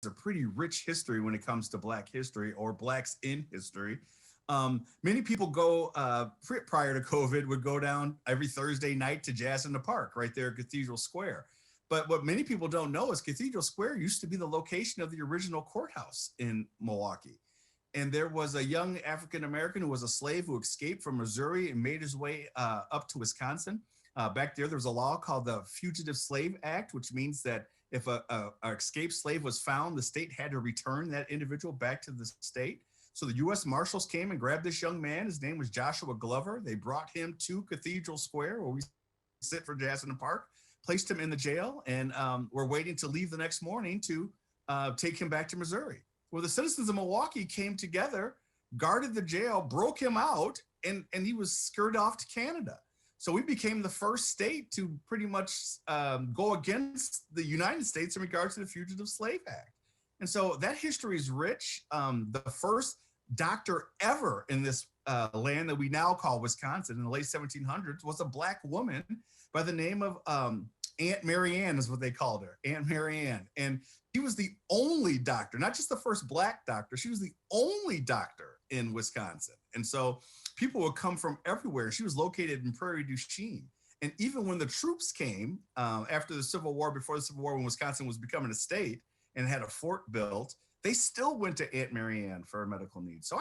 a pretty rich history when it comes to Black history or Blacks in history. Many people go prior to COVID would go down every Thursday night to Jazz in the Park right there at Cathedral Square. But what many people don't know is Cathedral Square used to be the location of the original courthouse in Milwaukee. And there was a young African American who was a slave who escaped from Missouri and made his way up to Wisconsin. Back there was a law called the Fugitive Slave Act, which means that if a escaped slave was found, the state had to return that individual back to the state. So the U.S. Marshals came and grabbed this young man. His name was Joshua Glover. They brought him to Cathedral Square, where we sit for Jazz in the Park, placed him in the jail, and we're waiting to leave the next morning to take him back to Missouri. Well, the citizens of Milwaukee came together, guarded the jail, broke him out, and he was skirted off to Canada. So we became the first state to pretty much go against the United States in regards to the Fugitive Slave Act. And so that history is rich. The first doctor ever in this land that we now call Wisconsin in the late 1700s was a Black woman by the name of Aunt Mary Ann is what they called her, Aunt Mary Ann. And she was the only doctor, not just the first Black doctor, she was the only doctor in Wisconsin. And so people would come from everywhere. She was located in Prairie du Chien. And even when the troops came after the Civil War, before the Civil War, when Wisconsin was becoming a state and had a fort built, they still went to Aunt Mary Ann for medical needs. So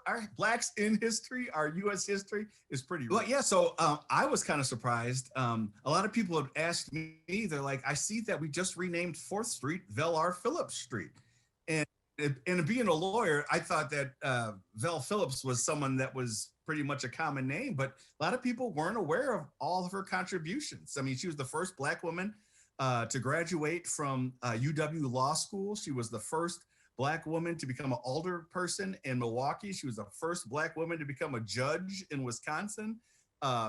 our Blacks in history, our U.S. history is pretty rich. Well, yeah, so I was kind of surprised. A lot of people have asked me, they're like, I see that we just renamed 4th Street Vel R. Phillips Street. And being a lawyer, I thought that Vel Phillips was someone that was pretty much a common name, but a lot of people weren't aware of all of her contributions. I mean, she was the first Black woman to graduate from UW Law School. She was the first Black woman to become an alder person in Milwaukee. She was the first Black woman to become a judge in Wisconsin.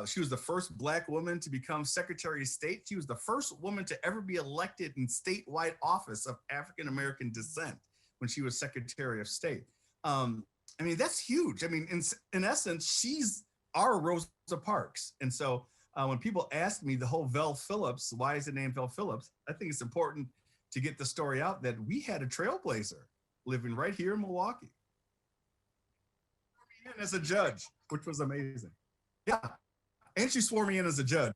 She was the first Black woman to become Secretary of State. She was the first woman to ever be elected in statewide office of African-American descent when she was Secretary of State. I mean, that's huge. I mean, in essence, she's our Rosa Parks. And so when people ask me the whole Vel Phillips, why is it named Vel Phillips? I think it's important to get the story out that we had a trailblazer living right here in Milwaukee. As a judge, which was amazing. Yeah. And she swore me in as a judge.